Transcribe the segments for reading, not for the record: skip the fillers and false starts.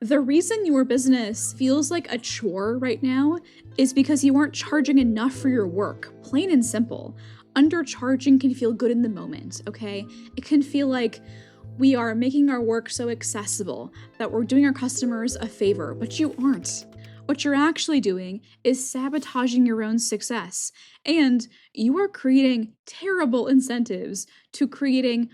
The reason your business feels like a chore right now is because you aren't charging enough for your work, plain and simple. Undercharging can feel good in the moment, okay? It can feel like we are making our work so accessible that we're doing our customers a favor, but you aren't. What you're actually doing is sabotaging your own success, and you are creating terrible incentives to creating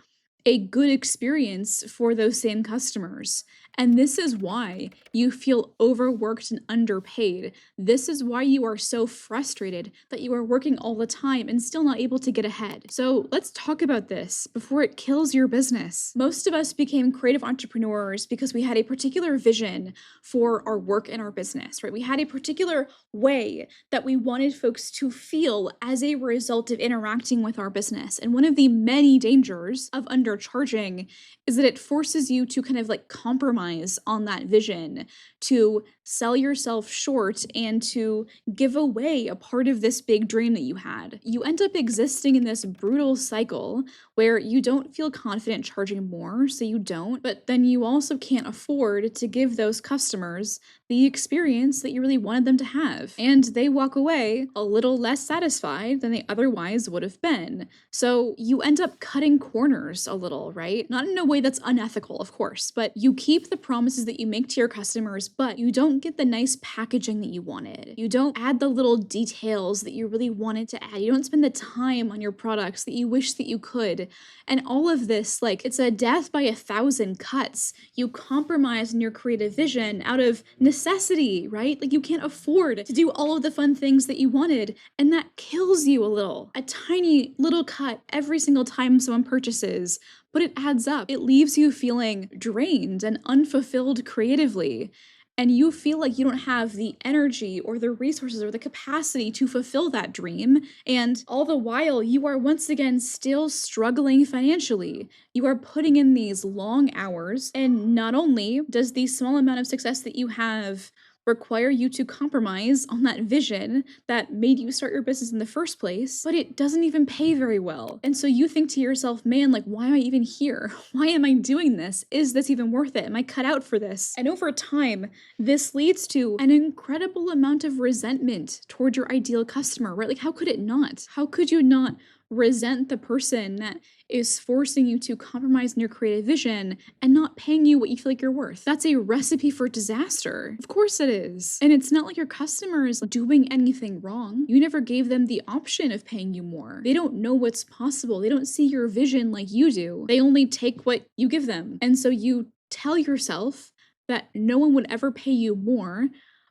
a good experience for those same customers. And this is why you feel overworked and underpaid. This is why you are so frustrated that you are working all the time and still not able to get ahead. So let's talk about this before it kills your business. Most of us became creative entrepreneurs because we had a particular vision for our work and our business, right? We had a particular way that we wanted folks to feel as a result of interacting with our business. And one of the many dangers of undercharging is that it forces you to kind of like compromise on that vision, to sell yourself short and to give away a part of this big dream that you had. You end up existing in this brutal cycle where you don't feel confident charging more, so you don't, but then you also can't afford to give those customers the experience that you really wanted them to have. And they walk away a little less satisfied than they otherwise would have been. So you end up cutting corners a little, right? Not in a way that's unethical, of course, but you keep the promises that you make to your customers, but you don't get the nice packaging that you wanted. You don't add the little details that you really wanted to add. You don't spend the time on your products that you wish that you could. And all of this, like, it's a death by 1,000 cuts. You compromise on your creative vision out of necessity, right? Like, you can't afford to do all of the fun things that you wanted, and that kills you a little. A tiny little cut every single time someone purchases, but it adds up. It leaves you feeling drained and unfulfilled creatively. And you feel like you don't have the energy or the resources or the capacity to fulfill that dream. And all the while, you are once again still struggling financially. You are putting in these long hours. And not only does the small amount of success that you have require you to compromise on that vision that made you start your business in the first place, but it doesn't even pay very well. And so you think to yourself, man, like, why am I even here? Why am I doing this? Is this even worth it? Am I cut out for this? And over time, this leads to an incredible amount of resentment toward your ideal customer, right? Like, how could it not? How could you not resent the person that is forcing you to compromise on your creative vision and not paying you what you feel like you're worth? That's a recipe for disaster. Of course it is. And it's not like your customer is doing anything wrong. You never gave them the option of paying you more. They don't know what's possible. They don't see your vision like you do. They only take what you give them. And so you tell yourself that no one would ever pay you more,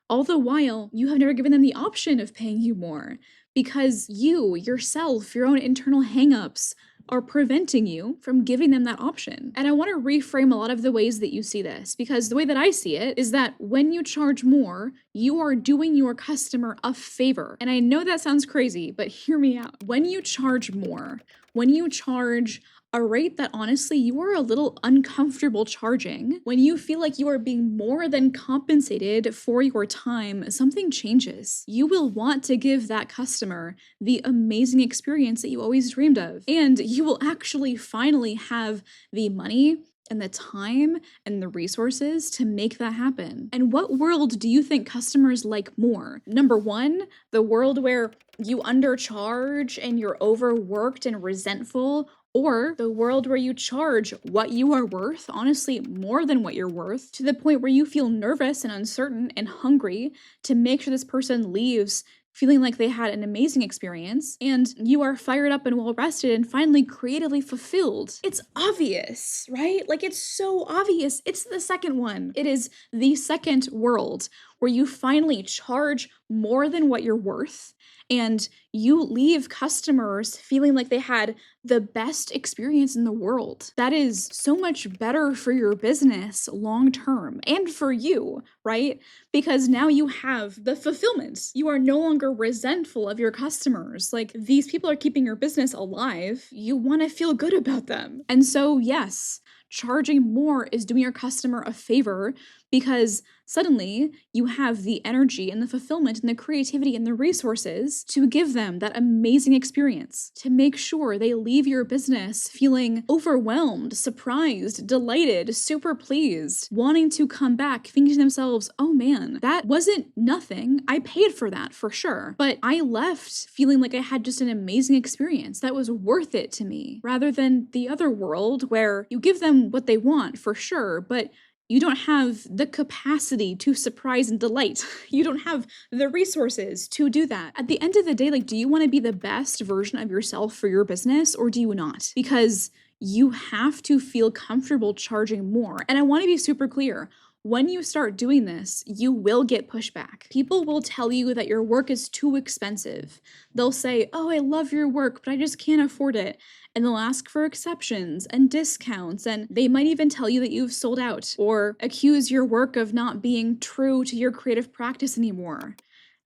all the while you have never given them the option of paying you more because you, yourself, your own internal hangups are preventing you from giving them that option. And I want to reframe a lot of the ways that you see this, because the way that I see it is that when you charge more, you are doing your customer a favor. And I know that sounds crazy, but hear me out. When you charge more, when you charge a rate that honestly you are a little uncomfortable charging, when you feel like you are being more than compensated for your time, something changes. You will want to give that customer the amazing experience that you always dreamed of. And you will actually finally have the money and the time and the resources to make that happen. And what world do you think customers like more? Number one, the world where you undercharge and you're overworked and resentful, or the world where you charge what you are worth, honestly, more than what you're worth, to the point where you feel nervous and uncertain and hungry to make sure this person leaves feeling like they had an amazing experience, and you are fired up and well rested and finally creatively fulfilled. It's obvious, right? Like, it's so obvious. It's the second one. It is the second world where you finally charge more than what you're worth, and you leave customers feeling like they had the best experience in the world. That is so much better for your business long term and for you, right? Because now you have the fulfillment. You are no longer resentful of your customers. Like, these people are keeping your business alive. You want to feel good about them. And so, yes, charging more is doing your customer a favor because suddenly you have the energy and the fulfillment and the creativity and the resources to give them that amazing experience, to make sure they leave your business feeling overwhelmed, surprised, delighted, super pleased, wanting to come back, thinking to themselves, oh man, that wasn't nothing. I paid for that for sure, but I left feeling like I had just an amazing experience that was worth it to me, rather than the other world where you give them what they want for sure, but you don't have the capacity to surprise and delight. You don't have the resources to do that. At the end of the day, like, do you want to be the best version of yourself for your business or do you not? Because you have to feel comfortable charging more. And I want to be super clear. When you start doing this, you will get pushback. People will tell you that your work is too expensive. They'll say, oh, I love your work, but I just can't afford it. And they'll ask for exceptions and discounts, and they might even tell you that you've sold out or accuse your work of not being true to your creative practice anymore.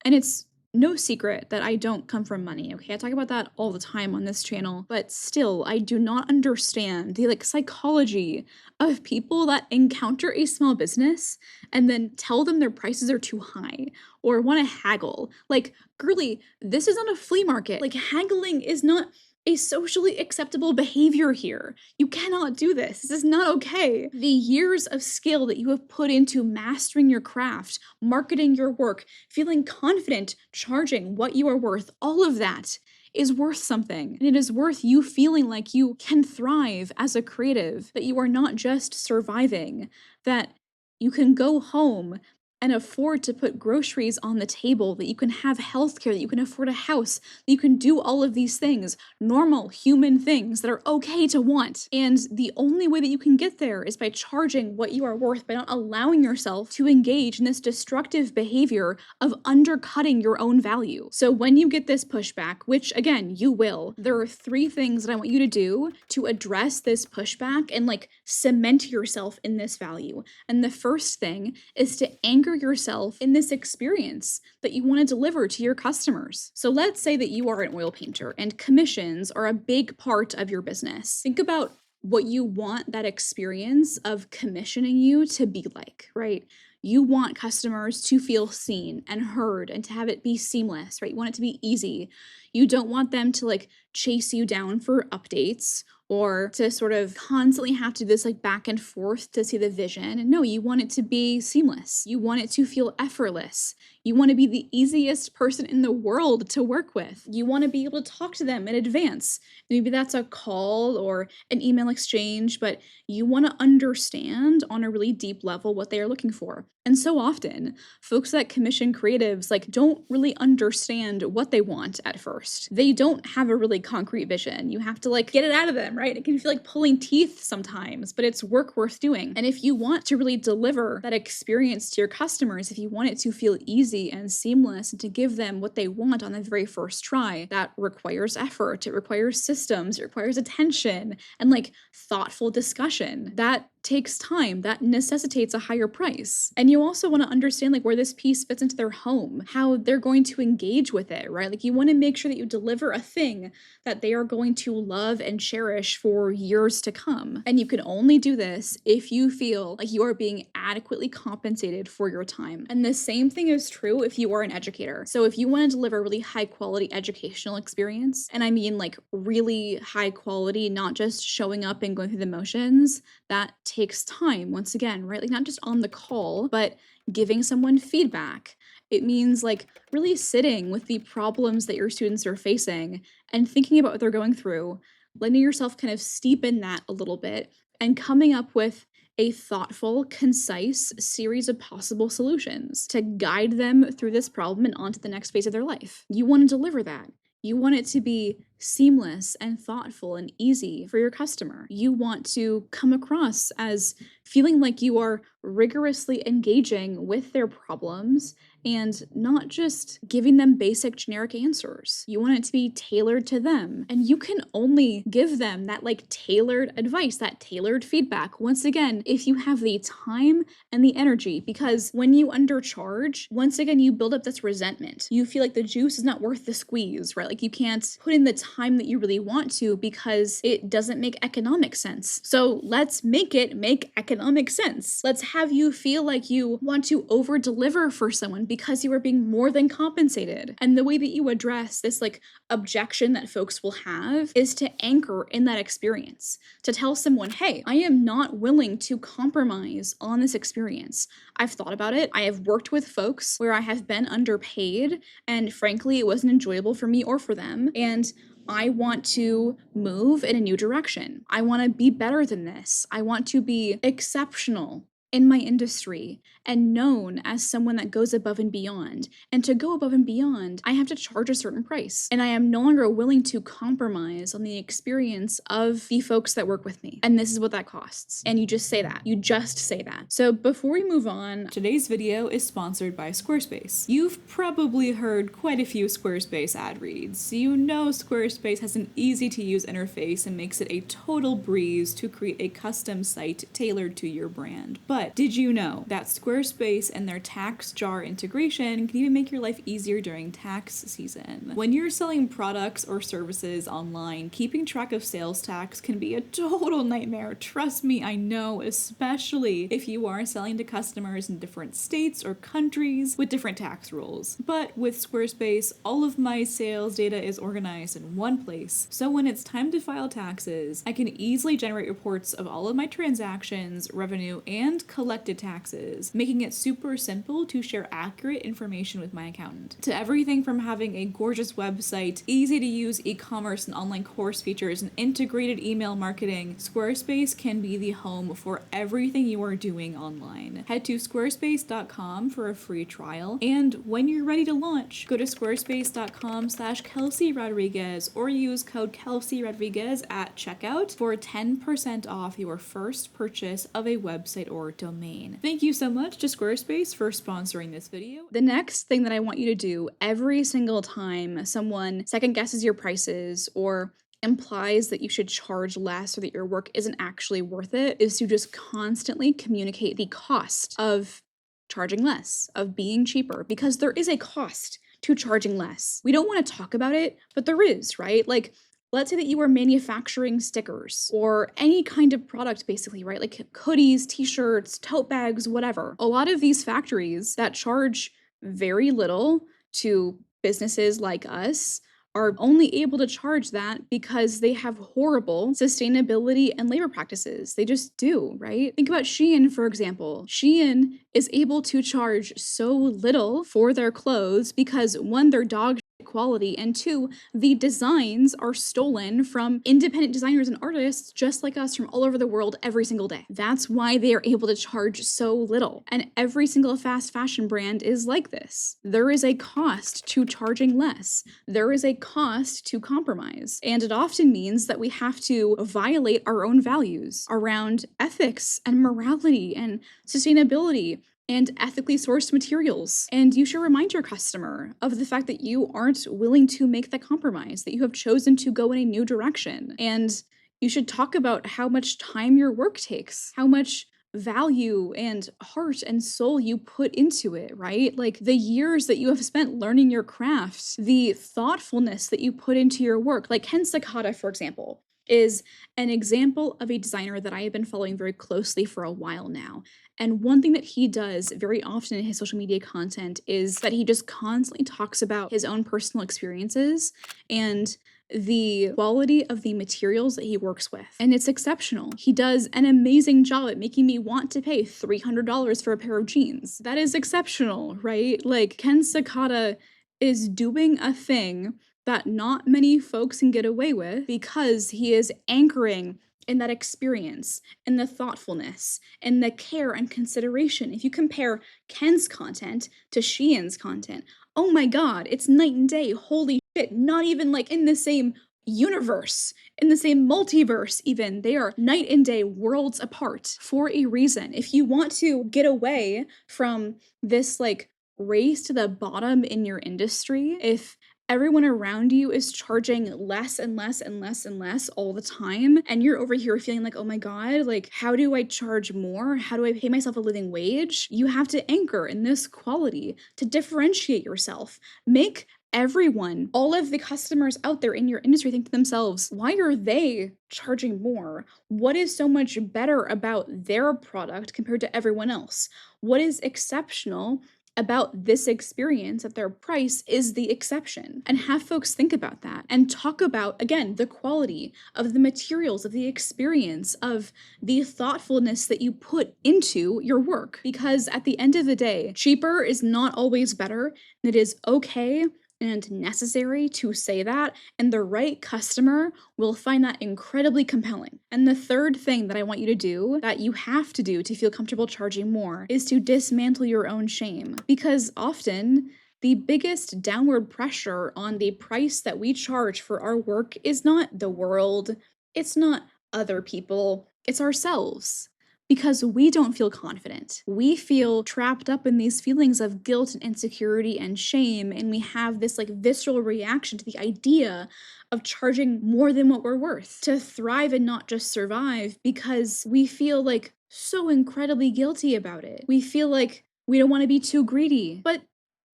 And it's no secret that I don't come from money, okay? I talk about that all the time on this channel, but still, I do not understand the psychology of people that encounter a small business and then tell them their prices are too high or want to haggle. Like, girly, this is not a flea market. Like, haggling is not a socially acceptable behavior here. You cannot do this. This is not okay. The years of skill that you have put into mastering your craft, marketing your work, feeling confident, charging what you are worth, all of that is worth something. And it is worth you feeling like you can thrive as a creative, that you are not just surviving, that you can go home and afford to put groceries on the table, that you can have healthcare, that you can afford a house, that you can do all of these things, normal human things that are okay to want. And the only way that you can get there is by charging what you are worth, by not allowing yourself to engage in this destructive behavior of undercutting your own value. So when you get this pushback, which again, you will, there are 3 things that I want you to do to address this pushback and cement yourself in this value. And the first thing is to anchor yourself in this experience that you want to deliver to your customers. So let's say that you are an oil painter and commissions are a big part of your business. Think about what you want that experience of commissioning you to be like, right? You want customers to feel seen and heard and to have it be seamless, right? You want it to be easy. You don't want them to chase you down for updates or to sort of constantly have to do this back and forth to see the vision. And no, you want it to be seamless. You want it to feel effortless. You want to be the easiest person in the world to work with. You want to be able to talk to them in advance. Maybe that's a call or an email exchange, but you want to understand on a really deep level what they are looking for. And so often, folks that commission creatives don't really understand what they want at first. They don't have a really concrete vision. You have to get it out of them, right? It can feel like pulling teeth sometimes, but it's work worth doing. And if you want to really deliver that experience to your customers, if you want it to feel easy and seamless and to give them what they want on the very first try, that requires effort. It requires systems. It requires attention and thoughtful discussion. That takes time. That necessitates a higher price. And you also want to understand where this piece fits into their home, how they're going to engage with it, right? You want to make sure that you deliver a thing that they are going to love and cherish for years to come. And you can only do this if you feel like you are being adequately compensated for your time. And the same thing is true if you are an educator. So if you want to deliver a really high quality educational experience, and I mean really high quality, not just showing up and going through the motions, that takes time, once again, right? Not just on the call, but giving someone feedback. It means really sitting with the problems that your students are facing and thinking about what they're going through, letting yourself kind of steep in that a little bit and coming up with a thoughtful, concise series of possible solutions to guide them through this problem and onto the next phase of their life. You want to deliver that. You want it to be seamless and thoughtful and easy for your customer. You want to come across as feeling like you are rigorously engaging with their problems and not just giving them basic generic answers. You want it to be tailored to them. And you can only give them that tailored advice, that tailored feedback, once again, if you have the time and the energy, because when you undercharge, once again, you build up this resentment. You feel like the juice is not worth the squeeze, right? You can't put in the time that you really want to because it doesn't make economic sense. So let's make it make economic sense. Let's have you feel like you want to over deliver for someone because you are being more than compensated. And the way that you address this like objection that folks will have is to anchor in that experience, to tell someone, hey, I am not willing to compromise on this experience. I've thought about it. I have worked with folks where I have been underpaid, and frankly, it wasn't enjoyable for me or for them. And I want to move in a new direction. I want to be better than this. I want to be exceptional in my industry and known as someone that goes above and beyond. And to go above and beyond, I have to charge a certain price. And I am no longer willing to compromise on the experience of the folks that work with me. And this is what that costs. And you just say that. You just say that. So before we move on, today's video is sponsored by Squarespace. You've probably heard quite a few Squarespace ad reads. You know Squarespace has an easy to use interface and makes it a total breeze to create a custom site tailored to your brand. But did you know that Squarespace and their tax jar integration can even make your life easier during tax season? When you're selling products or services online, keeping track of sales tax can be a total nightmare. Trust me, I know, especially if you are selling to customers in different states or countries with different tax rules. But with Squarespace, all of my sales data is organized in one place. So when it's time to file taxes, I can easily generate reports of all of my transactions, revenue, and collected taxes, making it super simple to share accurate information with my accountant. To everything from having a gorgeous website, easy to use e-commerce and online course features, and integrated email marketing, Squarespace can be the home for everything you are doing online. Head to squarespace.com for a free trial, and when you're ready to launch, go to squarespace.com/Kelsey Rodriguez or use code Kelsey Rodriguez at checkout for 10% off your first purchase of a website or domain. Thank you so much to Squarespace for sponsoring this video. The next thing that I want you to do every single time someone second guesses your prices or implies that you should charge less or that your work isn't actually worth it is to just constantly communicate the cost of charging less, of being cheaper, because there is a cost to charging less. We don't want to talk about it, but there is, right? Like, let's say that you are manufacturing stickers or any kind of product, basically, right? Like hoodies, t-shirts, tote bags, whatever. A lot of these factories that charge very little to businesses like us are only able to charge that because they have horrible sustainability and labor practices. They just do, right? Think about Shein, for example. Shein is able to charge so little for their clothes because one, they're dog quality, and two, the designs are stolen from independent designers and artists just like us from all over the world every single day. That's why they are able to charge so little. And every single fast fashion brand is like this. There is a cost to charging less. There is a cost to compromise. And it often means that we have to violate our own values around ethics and morality and sustainability and ethically sourced materials. And you should remind your customer of the fact that you aren't willing to make that compromise, that you have chosen to go in a new direction. And you should talk about how much time your work takes, how much value and heart and soul you put into it, right? Like the years that you have spent learning your craft, the thoughtfulness that you put into your work. Like Ken Sakata, for example, is an example of a designer that I have been following very closely for a while now. And one thing that he does very often in his social media content is that he just constantly talks about his own personal experiences and the quality of the materials that he works with. And it's exceptional. He does an amazing job at making me want to pay $300 for a pair of jeans. That is exceptional, right? Like Ken Sakata is doing a thing that not many folks can get away with because he is anchoring in that experience, in the thoughtfulness, in the care and consideration. If you compare Ken's content to Shein's content, oh my God, it's night and day. Holy shit, not even like in the same universe, in the same multiverse even. They are night and day, worlds apart for a reason. If you want to get away from this like race to the bottom in your industry, if everyone around you is charging less and less and less and less all the time, and you're over here feeling like, oh my God, like, how do I charge more? How do I pay myself a living wage? You have to anchor in this quality to differentiate yourself. Make everyone, all of the customers out there in your industry think to themselves, why are they charging more? What is so much better about their product compared to everyone else? What is exceptional about this experience that their price is the exception? And have folks think about that and talk about, again, the quality of the materials, of the experience, of the thoughtfulness that you put into your work. Because at the end of the day, cheaper is not always better, and it is okay and necessary to say that, and the right customer will find that incredibly compelling. And the third thing that I want you to do, that you have to do to feel comfortable charging more, is to dismantle your own shame. Because often, the biggest downward pressure on the price that we charge for our work is not the world, it's not other people, it's ourselves. Because we don't feel confident. We feel trapped up in these feelings of guilt and insecurity and shame, and we have this like visceral reaction to the idea of charging more than what we're worth to thrive and not just survive, because we feel like so incredibly guilty about it. We feel like we don't want to be too greedy, but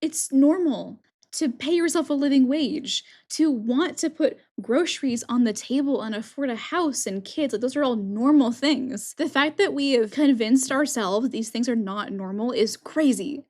it's normal to pay yourself a living wage, to want to put groceries on the table and afford a house and kids. Like, those are all normal things. The fact that we have convinced ourselves these things are not normal is crazy.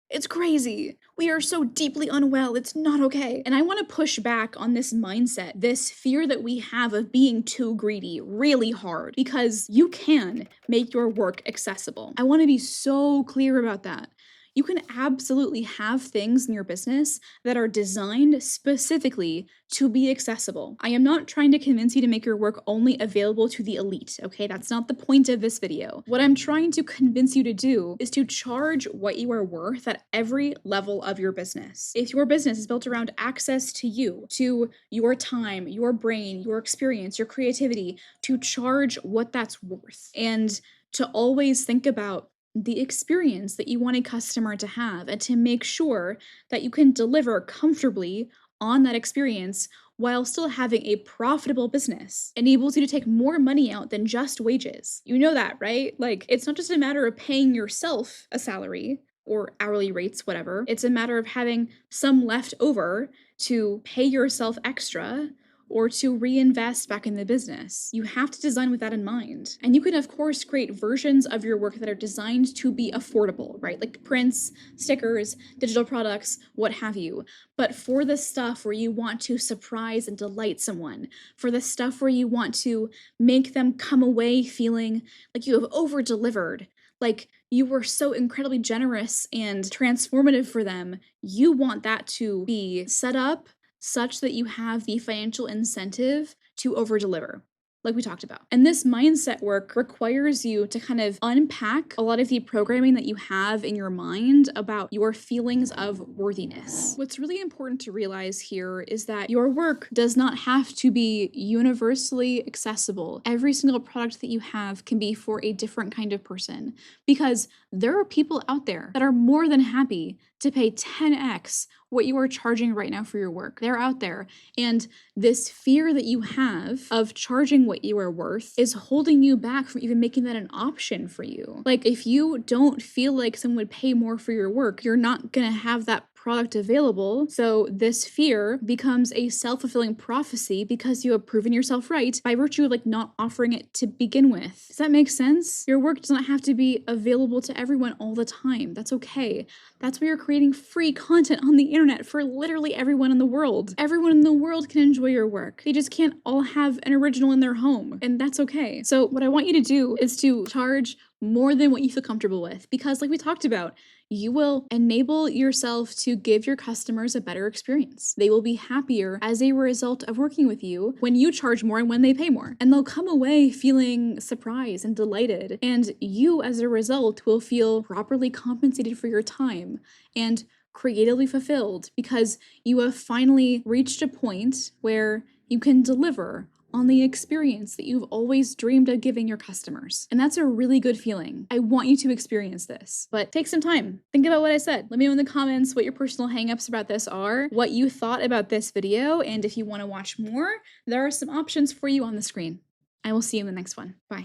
It's crazy. We are so deeply unwell. It's not okay. And I want to push back on this mindset, this fear that we have of being too greedy really hard, because you can make your work accessible. I want to be so clear about that. You can absolutely have things in your business that are designed specifically to be accessible. I am not trying to convince you to make your work only available to the elite, okay? That's not the point of this video. What I'm trying to convince you to do is to charge what you are worth at every level of your business. If your business is built around access to you, to your time, your brain, your experience, your creativity, to charge what that's worth, and to always think about the experience that you want a customer to have, and to make sure that you can deliver comfortably on that experience while still having a profitable business, enables you to take more money out than just wages. You know that, right? Like, it's not just a matter of paying yourself a salary or hourly rates, whatever. It's a matter of having some left over to pay yourself extra or to reinvest back in the business. You have to design with that in mind. And you can, of course, create versions of your work that are designed to be affordable, right? Like prints, stickers, digital products, what have you. But for the stuff where you want to surprise and delight someone, for the stuff where you want to make them come away feeling like you have over-delivered, like you were so incredibly generous and transformative for them, you want that to be set up such that you have the financial incentive to over-deliver, like we talked about. And this mindset work requires you to kind of unpack a lot of the programming that you have in your mind about your feelings of worthiness. What's really important to realize here is that your work does not have to be universally accessible. Every single product that you have can be for a different kind of person, because there are people out there that are more than happy to pay 10x what you are charging right now for your work. They're out there. And this fear that you have of charging what you are worth is holding you back from even making that an option for you. Like, if you don't feel like someone would pay more for your work, you're not gonna have that product available. So this fear becomes a self-fulfilling prophecy because you have proven yourself right by virtue of like not offering it to begin with. Does that make sense? Your work does not have to be available to everyone all the time. That's okay. That's why you're creating free content on the internet for literally everyone in the world. Everyone in the world can enjoy your work. They just can't all have an original in their home, and that's okay. So what I want you to do is to charge more than what you feel comfortable with, because like we talked about, you will enable yourself to give your customers a better experience. They will be happier as a result of working with you when you charge more and when they pay more. And they'll come away feeling surprised and delighted. And you, as a result, will feel properly compensated for your time and creatively fulfilled, because you have finally reached a point where you can deliver on the experience that you've always dreamed of giving your customers. And that's a really good feeling. I want you to experience this, but take some time. Think about what I said. Let me know in the comments what your personal hangups about this are, what you thought about this video, and if you want to watch more, there are some options for you on the screen. I will see you in the next one. Bye.